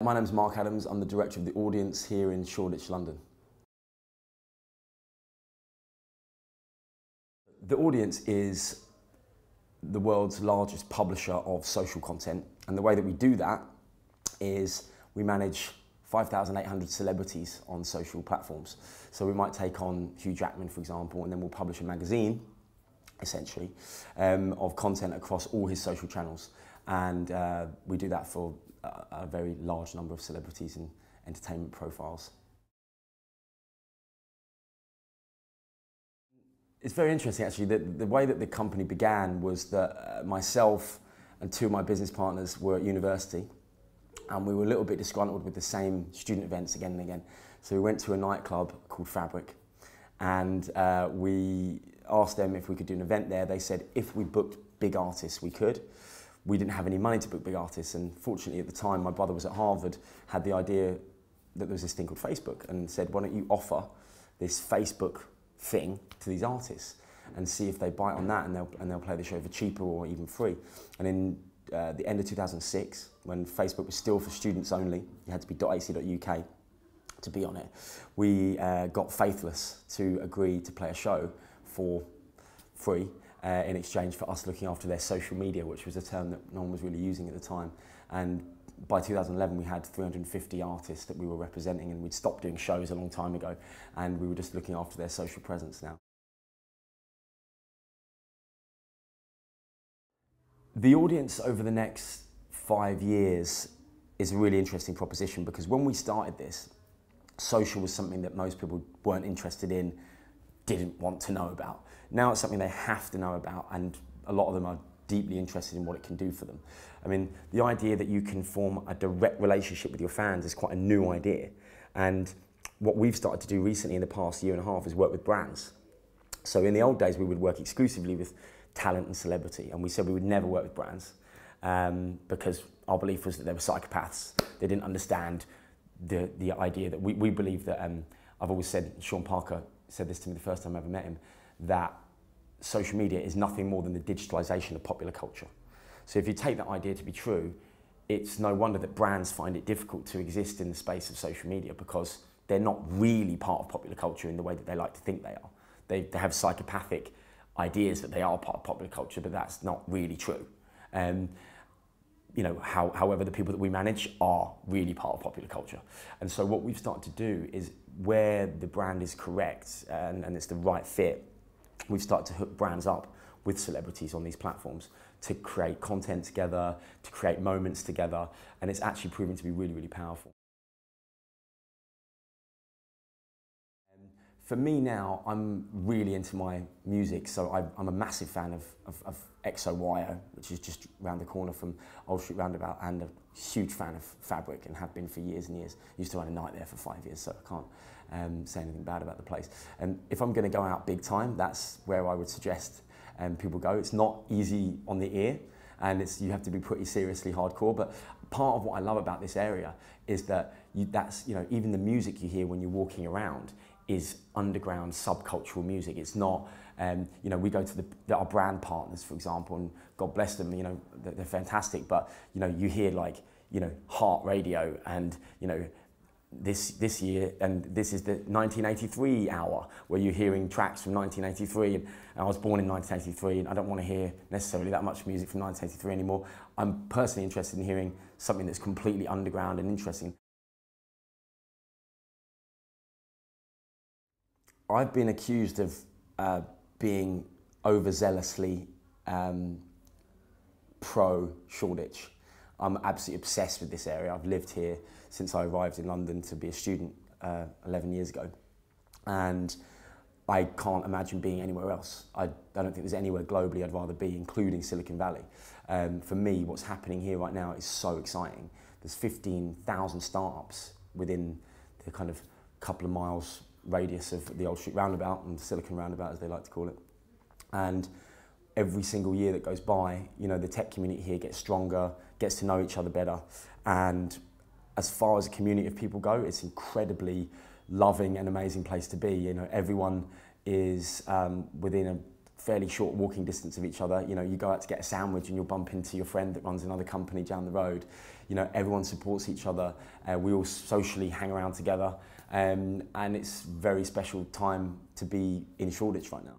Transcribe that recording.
My name's Mark Adams. I'm the director of TheAudience here in Shoreditch, London. TheAudience is the world's largest publisher of social content, and the way that we do that is we manage 5,800 celebrities on social platforms. So we might take on Hugh Jackman, for example, and then we'll publish a magazine, essentially, of content across all his social channels. And we do that for a very large number of celebrities and entertainment profiles. It's very interesting, actually. The way that the company began was that myself and two of my business partners were at university, and we were a little bit disgruntled with the same student events again and again. So we went to a nightclub called Fabric, and we asked them if we could do an event there. They said if we booked big artists, we could. We didn't have any money to book big artists, and fortunately at the time my brother was at Harvard, had the idea that there was this thing called Facebook, and said, why don't you offer this Facebook thing to these artists and see if they bite on that, and they'll play the show for cheaper or even free. And in the end of 2006, when Facebook was still for students only, you had to be .ac.uk to be on it, we got Faithless to agree to play a show for free in exchange for us looking after their social media, which was a term that no one was really using at the time. And by 2011 we had 350 artists that we were representing, and we'd stopped doing shows a long time ago, and we were just looking after their social presence now. TheAudience over the next 5 years is a really interesting proposition, because when we started this, social was something that most people weren't interested in, didn't want to know about. Now it's something they have to know about, and a lot of them are deeply interested in what it can do for them. I mean, the idea that you can form a direct relationship with your fans is quite a new idea. And what we've started to do recently in the past year and a half is work with brands. So in the old days, we would work exclusively with talent and celebrity, and we said we would never work with brands because our belief was that they were psychopaths. They didn't understand the idea that we believe that, I've always said, Sean Parker said this to me the first time I ever met him, that social media is nothing more than the digitalization of popular culture. So if you take that idea to be true, it's no wonder that brands find it difficult to exist in the space of social media, because they're not really part of popular culture in the way that they like to think they are. They have psychopathic ideas that they are part of popular culture, but that's not really true. You know, however, the people that we manage are really part of popular culture. And so what we've started to do is, where the brand is correct and it's the right fit, we've started to hook brands up with celebrities on these platforms to create content together, to create moments together, and it's actually proven to be really, really powerful. For me now, I'm really into my music, so I'm a massive fan of XOYO, which is just around the corner from Old Street Roundabout, and a huge fan of Fabric, and have been for years and years. Used to run a night there for 5 years, so I can't say anything bad about the place. And if I'm going to go out big time, that's where I would suggest people go. It's not easy on the ear, and you have to be pretty seriously hardcore, but part of what I love about this area is that even the music you hear when you're walking around is underground subcultural music. It's not, we go to our brand partners, for example, and God bless them, they're fantastic, but you hear Heart Radio, and this year, and this is the 1983 hour, where you're hearing tracks from 1983, and I was born in 1983, and I don't want to hear necessarily that much music from 1983 anymore. I'm personally interested in hearing something that's completely underground and interesting. I've been accused of being overzealously pro-Shoreditch. I'm absolutely obsessed with this area. I've lived here since I arrived in London to be a student 11 years ago. And I can't imagine being anywhere else. I don't think there's anywhere globally I'd rather be, including Silicon Valley. For me, what's happening here right now is so exciting. There's 15,000 startups within the kind of couple of miles radius of the Old Street Roundabout, and Silicon Roundabout as they like to call it. And every single year that goes by, the tech community here gets stronger, gets to know each other better. And as far as a community of people go, it's incredibly loving and amazing place to be. Everyone is within a fairly short walking distance of each other. You know, you go out to get a sandwich and you'll bump into your friend that runs another company down the road. You know, everyone supports each other. We all socially hang around together, and it's a very special time to be in Shoreditch right now.